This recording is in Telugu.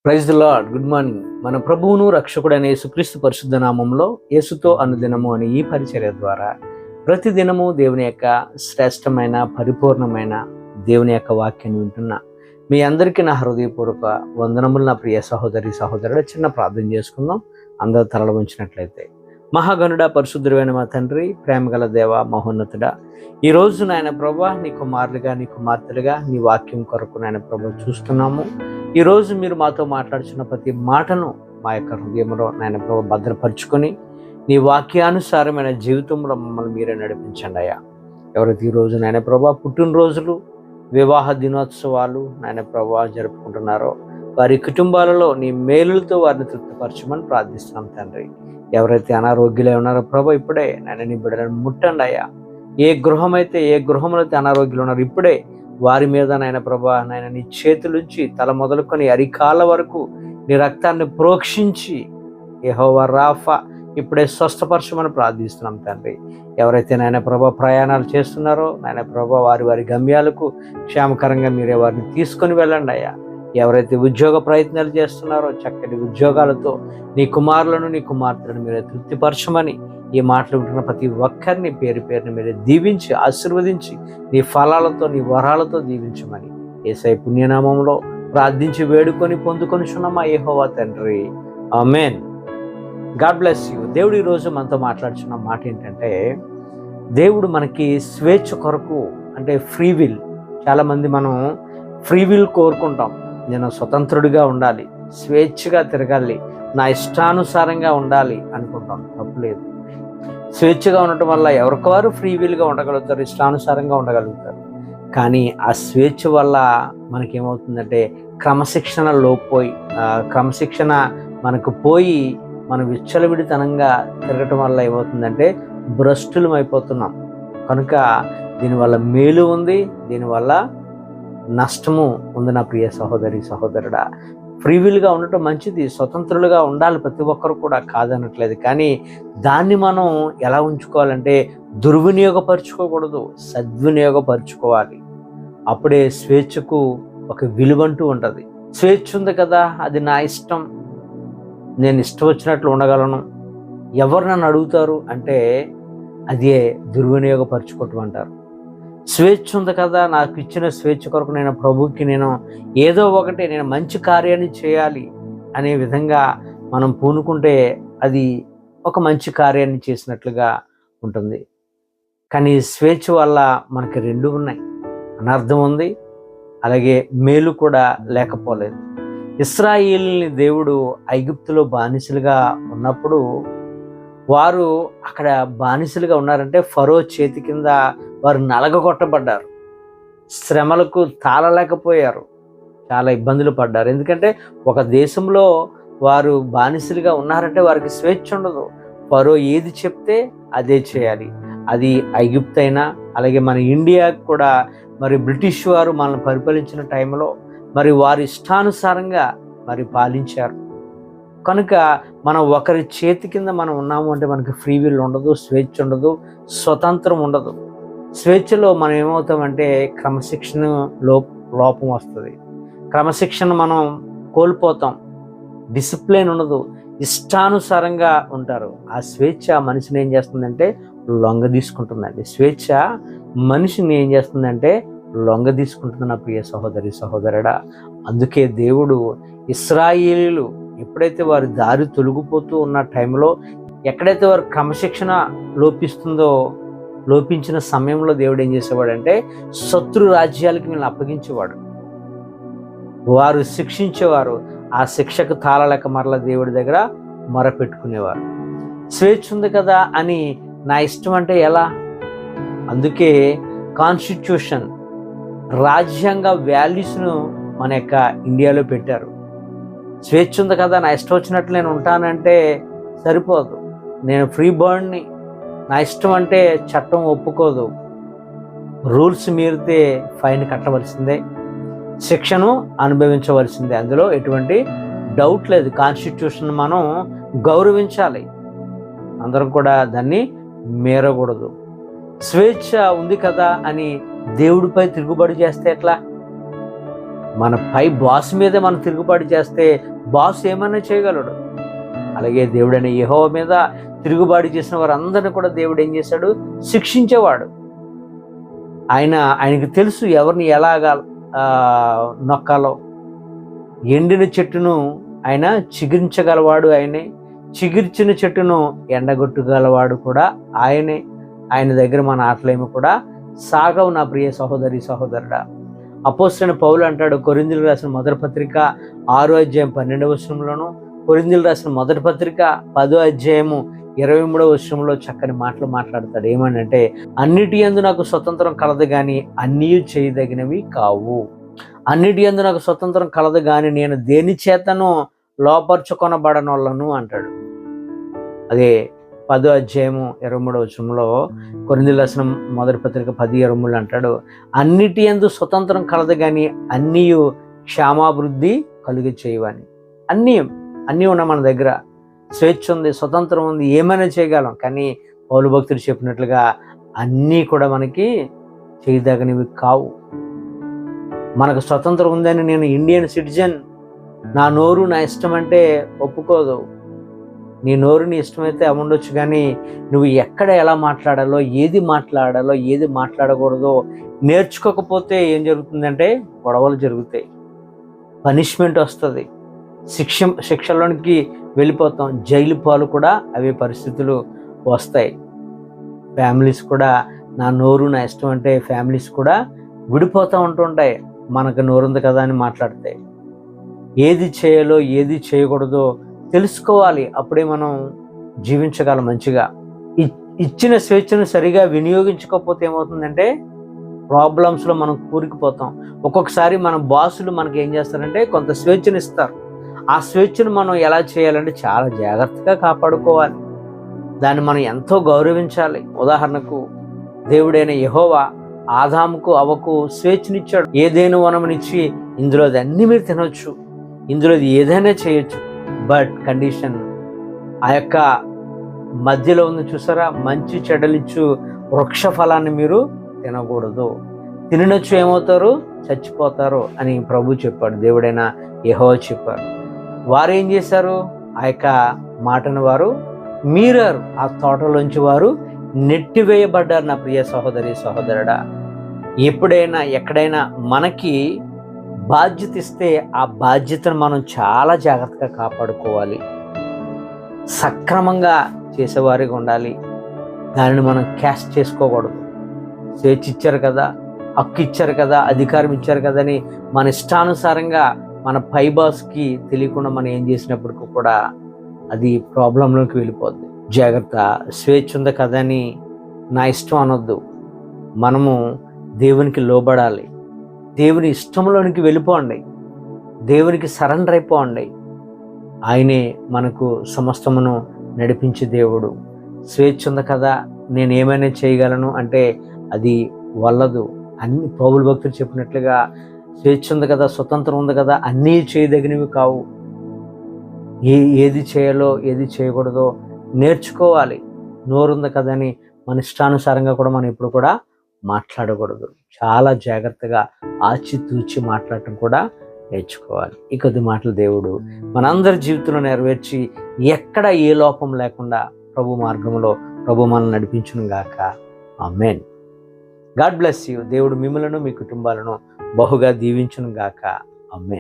Praise the lord. Good morning. మన ప్రభువును రక్షకుడైన యేసుక్రీస్తు పరిశుద్ధ నామంలో యేసుతో అనుదినము అనే ఈ పరిచర్య ద్వారా ప్రతి దినము దేవుని యొక్క శ్రేష్టమైన పరిపూర్ణమైన దేవుని యొక్క వాక్యాన్ని వింటున్న మీ అందరికీ నా హృదయపూర్వక వందనములు. నా ప్రియ సహోదరి సహోదరుడు, చిన్న ప్రార్థన చేసుకుందాం. అందరూ తలలు ఉంచినట్లయితే. మహాగణుడ, పరిశుద్ధుడైన మా తండ్రి, ప్రేమగల దేవ, మహోన్నతుడా, ఈరోజు నాయన ప్రభా నీ కుమారులుగా నీ కుమార్తెలుగా నీ వాక్యం కొరకు నాయన ప్రభు చూస్తున్నాము. ఈరోజు మీరు మాతో మాట్లాడుతున్న ప్రతి మాటను మా యొక్క హృదయంలో నాయన ప్రభు భద్రపరుచుకొని నీ వాక్యానుసారమైన జీవితంలో మమ్మల్ని మీరే నడిపించండి అయ్యా. ఎవరైతే ఈరోజు నాయన ప్రభా పుట్టినరోజులు, వివాహ దినోత్సవాలు నాయన ప్రభా జరుపుకుంటున్నారో వారి కుటుంబాలలో నీ మేలులతో వారిని తృప్తిపరచమని ప్రార్థిస్తున్నాం తండ్రి. ఎవరైతే అనారోగ్యులై ఉన్నారో ప్రభా ఇప్పుడే నాయన నీ బిడ్డలను ముట్టండి అయ్యా. ఏ గృహంలో అయితే అనారోగ్యులు ఉన్నారో ఇప్పుడే వారి మీద నాయన ప్రభా నాయన నీ చేతులుంచి తల మొదలుకొని అరికాల వరకు నీ రక్తాన్ని ప్రోక్షించి యెహోవా రాఫా ఇప్పుడే స్వస్థపరచమని ప్రార్థిస్తున్నాం తండ్రి. ఎవరైతే నాయన ప్రభా ప్రయాణాలు చేస్తున్నారో నాయన ప్రభా వారి గమ్యాలకు క్షేమకరంగా మీరే వారిని తీసుకొని వెళ్ళండి అయ్యా. ఎవరైతే ఉద్యోగ ప్రయత్నాలు చేస్తున్నారో చక్కటి ఉద్యోగాలతో నీ కుమారులను నీ కుమార్తెలను మీరే తృప్తిపరచమని ఈ మాటలు వింటున్న ప్రతి ఒక్కరిని పేరు పేరుని మీరే దీవించి ఆశీర్వదించి నీ ఫలాలతో నీ వరాలతో దీవించమని యేసయ్య పుణ్యనామంలో ప్రార్థించి వేడుకొని పొందుకొనిచున్నామా యెహోవా తండ్రి. ఆమేన్. God bless you. దేవుడు ఈరోజు మనతో మాట్లాడుతున్న మాట ఏంటంటే, దేవుడు మనకి స్వేచ్ఛ కొరకు, అంటే ఫ్రీ విల్. చాలామంది మనం ఫ్రీ విల్ కోరుకుంటాం. నేను స్వతంత్రుడిగా ఉండాలి, స్వేచ్ఛగా తిరగాలి, నా ఇష్టానుసారంగా ఉండాలి అనుకుంటాం. తప్పులేదు. స్వేచ్ఛగా ఉండటం వల్ల ఎవరికి వారు ఫ్రీ విల్గా ఉండగలుగుతారు, ఇష్టానుసారంగా ఉండగలుగుతారు. కానీ ఆ స్వేచ్ఛ వల్ల మనకేమవుతుందంటే క్రమశిక్షణ మనకు పోయి మనం విచ్చలవిడితనంగా తిరగటం వల్ల ఏమవుతుందంటే భ్రష్టులం అయిపోతున్నాం. కనుక దీనివల్ల మేలు ఉంది, దీనివల్ల నష్టము ఉంది. నా ప్రియ సహోదరి సహోదరుడా, ఫ్రీవిల్గా ఉండటం మంచిది, స్వతంత్రులుగా ఉండాలి ప్రతి ఒక్కరు కూడా, కాదనట్లేదు. కానీ దాన్ని మనం ఎలా ఉంచుకోవాలంటే దుర్వినియోగపరుచుకోకూడదు, సద్వినియోగపరుచుకోవాలి. అప్పుడే స్వేచ్ఛకు ఒక విలువంటూ ఉంటుంది. స్వేచ్ఛ ఉంది కదా, అది నా ఇష్టం, నేను ఇష్టం వచ్చినట్లు ఉండగలను, ఎవరు నన్ను అడుగుతారు అంటే అదే దుర్వినియోగపరుచుకోవటం అంటారు. స్వేచ్ఛ ఉంది కదా, నాకు ఇచ్చిన స్వేచ్ఛ కొరకు నేను ప్రభువుకి ఏదో ఒకటి నేను మంచి కార్యాన్ని చేయాలి అనే విధంగా మనం పూనుకుంటే అది ఒక మంచి కార్యాన్ని చేసినట్లుగా ఉంటుంది. కానీ స్వేచ్ఛ వల్ల మనకి రెండు ఉన్నాయి, అనర్థం ఉంది, అలాగే మేలు కూడా లేకపోలేదు. ఇశ్రాయేలుని దేవుడు ఐగుప్తులో బానిసలుగా ఉన్నప్పుడు వారు అక్కడ బానిసలుగా ఉన్నారంటే ఫరో చేతి కింద వారు నలగగొట్టబడ్డారు, శ్రమలకు తాళలేకపోయారు, చాలా ఇబ్బందులు పడ్డారు. ఎందుకంటే ఒక దేశంలో వారు బానిసలుగా ఉన్నారంటే వారికి స్వేచ్ఛ ఉండదు. ఫరో ఏది చెప్తే అదే చేయాలి. అది ఐగుప్తు అయినా, అలాగే మన ఇండియాకు కూడా మరి బ్రిటిష్ వారు మనల్ని పరిపాలించిన టైంలో మరి వారి ఇష్టానుసారంగా మరి పాలించారు. కనుక మనం ఒకరి చేతి కింద మనం ఉన్నాము అంటే మనకి ఫ్రీ విల్ ఉండదు, స్వేచ్ఛ ఉండదు, స్వతంత్రం ఉండదు. స్వేచ్ఛలో మనం ఏమవుతామంటే క్రమశిక్షణ లోపం వస్తుంది, క్రమశిక్షణ మనం కోల్పోతాం, డిసిప్లిన్ ఉండదు, ఇష్టానుసారంగా ఉంటారు. ఆ స్వేచ్ఛ మనిషిని ఏం చేస్తుందంటే లొంగ తీసుకుంటుందండి. స్వేచ్ఛ మనిషిని ఏం చేస్తుందంటే లొంగ తీసుకుంటుంది. నా ప్రియ సహోదరి సహోదరుడా, అందుకే దేవుడు ఇశ్రాయేలీయులు ఎప్పుడైతే వారి దారి తొలగిపోతూ ఉన్న టైంలో, ఎక్కడైతే వారు క్రమశిక్షణ లోపించిన సమయంలో దేవుడు ఏం చేసేవాడంటే శత్రు రాజ్యాలకి వీళ్ళని అప్పగించేవాడు, వారు శిక్షించేవారు. ఆ శిక్షకు తాళలేక మరలా దేవుడి దగ్గర మొరపెట్టుకునేవారు. స్వేచ్ఛ ఉంది కదా అని నా ఇష్టం అంటే ఎలా? అందుకే కాన్స్టిట్యూషన్, రాజ్యాంగ వాల్యూస్ను మన యొక్క ఇండియాలో పెట్టారు. స్వేచ్ఛ ఉంది కదా, నా ఇష్టం వచ్చినట్లు నేను ఉంటానంటే సరిపోదు. నేను ఫ్రీ బర్డ్ని, నా ఇష్టం అంటే చట్టం ఒప్పుకోదు. రూల్స్ మీరితే ఫైన్ కట్టవలసిందే, శిక్షను అనుభవించవలసిందే, అందులో ఎటువంటి డౌట్ లేదు. కాన్స్టిట్యూషన్ మనం గౌరవించాలి, అందరం కూడా దాన్ని మీరకూడదు. స్వేచ్ఛ ఉంది కదా అని దేవుడిపై తిరుగుబడి చేస్తే ఎట్లా? మన పై బాస్ మీదే మనం తిరుగుబాటు చేస్తే బాస్ ఏమైనా చేయగలడు. అలాగే దేవుడైన యెహోవా మీద తిరుగుబాటు చేసిన వారందరినీ కూడా దేవుడు ఏం చేశాడు? శిక్షించేవాడు. ఆయనకి తెలుసు ఎవరిని ఎలాగా నొక్కాలో. ఎండిన చెట్టును ఆయన చిగురించగలవాడు ఆయనే, చిగిర్చిన చెట్టును ఎండగొట్టగలవాడు కూడా ఆయనే. ఆయన దగ్గర మన ఆటలేమో కూడా సాగవు నా ప్రియ సహోదరి సహోదరుడా. అపోస్తలుడైన పౌలు అంటాడు, కొరింథీయులకు రాసిన మొదటి పత్రిక 6వ అధ్యాయం 12వ వచనంలోను, కొరింథీయులకు రాసిన మొదటి పత్రిక 10వ అధ్యాయము 23వ వచనంలో చక్కని మాటలు మాట్లాడతాడు. ఏమనంటే, అన్నిటి యందు నాకు స్వతంత్రం కలదు కానీ అన్నీ చేయదగినవి కావు. అన్నిటి యందు నాకు స్వతంత్రం కలదు కానీ నేను దేని చేతను లోపరుచుకొనబడనొల్లను అంటాడు. అదే 10వ అధ్యాయము 23వ వచనంలో కొరింథీయులకు రాసిన మొదటి పత్రిక 10:23 అంటాడు, అన్నిటి యందు స్వతంత్రం కలదు కానీ అన్నీ క్షేమాభివృద్ధి కలుగ చేయవని. అన్నీ ఉన్నాయి మన దగ్గర. స్వేచ్ఛ ఉంది, స్వతంత్రం ఉంది, ఏమైనా చేయగలం. కానీ పౌలు భక్తుడు చెప్పినట్లుగా అన్నీ కూడా మనకి చేయదగినవి కావు. మనకు స్వతంత్రం ఉందని నేను ఇండియన్ సిటిజన్, నా నోరు నా ఇష్టం అంటే ఒప్పుకోదు. నీ నోరు నీ ఇష్టమైతే ఉండొచ్చు, కానీ నువ్వు ఎక్కడ ఎలా మాట్లాడాలో, ఏది మాట్లాడాలో, ఏది మాట్లాడకూడదో నేర్చుకోకపోతే ఏం జరుగుతుందంటే గొడవలు జరుగుతాయి, పనిష్మెంట్ వస్తుంది, శిక్షలోనికి వెళ్ళిపోతాం, జైలు పాలు కూడా అవే పరిస్థితులు వస్తాయి. ఫ్యామిలీస్ కూడా నా నోరు నా ఇష్టం అంటే ఫ్యామిలీస్ కూడా విడిపోతూ ఉంటుంటాయి. మనకు నోరుంది కదా అని మాట్లాడితే. ఏది చేయాలో ఏది చేయకూడదో తెలుసుకోవాలి. అప్పుడే మనం జీవించగలం మంచిగా. ఇచ్చిన స్వేచ్ఛను సరిగా వినియోగించుకోకపోతే ఏమవుతుందంటే ప్రాబ్లమ్స్లో మనం కూరుకుపోతాం. ఒక్కొక్కసారి మన బాసులు మనకి ఏం చేస్తారంటే కొంత స్వేచ్ఛను ఇస్తారు. ఆ స్వేచ్ఛను మనం ఎలా చేయాలంటే చాలా జాగ్రత్తగా కాపాడుకోవాలి. దాన్ని మనం ఎంతో గౌరవించాలి. ఉదాహరణకు దేవుడైన యెహోవా ఆదాముకు అవ్వకు స్వేచ్ఛనిచ్చాడు. ఏదైనా వనమునిచ్చి ఇందులో అన్ని మీరు తినొచ్చు, ఇందులో ఏదైనా చేయొచ్చు. బట్ కండిషన్, ఆ యొక్క మధ్యలో ఉంది చూసారా, మంచి చెడ్డలిచ్చు వృక్ష ఫలాన్ని మీరు తినకూడదు, తినొచ్చు ఏమవుతారు, చచ్చిపోతారు అని ప్రభు చెప్పాడు. దేవుడైన యెహోవా చెప్పారు. వారు ఏం చేశారు? ఆ యొక్క మాటను వారు మీరారు. ఆ తోటలోంచి వారు నెట్టివేయబడ్డారు. నా ప్రియ సహోదరి సహోదరుడా, ఎప్పుడైనా ఎక్కడైనా మనకి బాధ్యత ఇస్తే ఆ బాధ్యతను మనం చాలా జాగ్రత్తగా కాపాడుకోవాలి. సక్రమంగా చేసేవారిగా ఉండాలి. దానిని మనం క్యాష్ చేసుకోకూడదు. స్వేచ్ఛ ఇచ్చారు కదా, హక్కు ఇచ్చారు కదా, అధికారం ఇచ్చారు కదా అని మన ఇష్టానుసారంగా మన పై బాస్కి తెలియకుండా మనం ఏం చేసినప్పటికీ కూడా అది ప్రాబ్లంలోకి వెళ్ళిపోద్ది. జాగ్రత్త. స్వేచ్ఛ ఉంది కదా అని నా ఇష్టం అనొద్దు. మనము దేవునికి లోబడాలి. దేవుని ఇష్టంలోనికి వెళ్ళిపోండి. దేవునికి సరెండర్ అయిపోండి. ఆయనే మనకు సమస్తమును నడిపించే దేవుడు. స్వేచ్ఛ ఉంది కదా, నేను ఏమైనా చేయగలను అంటే అది వల్లదు. అన్ని పౌలు భక్తులు చెప్పినట్లుగా స్వేచ్ఛ ఉంది కదా, స్వతంత్రం ఉంది కదా, అన్నీ చేయదగినవి కావు. ఏది చేయాలో ఏది చేయకూడదో నేర్చుకోవాలి. నోరుంది కదని మన ఇష్టానుసారంగా కూడా మనం ఎప్పుడు కూడా మాట్లాడకూడదు. చాలా జాగ్రత్తగా ఆచితూచి మాట్లాడటం కూడా నేర్చుకోవాలి. ఈ కొద్ది మాటలు దేవుడు మనందరి జీవితంలో నెరవేర్చి ఎక్కడ ఏ లోపం లేకుండా ప్రభు మార్గంలో ప్రభు మనల్ని నడిపించును గాక. ఆమేన్. God bless you. దేవుడు మిమ్మలను మీ కుటుంబాలను బహుగా దీవించును గాక. ఆమేన్.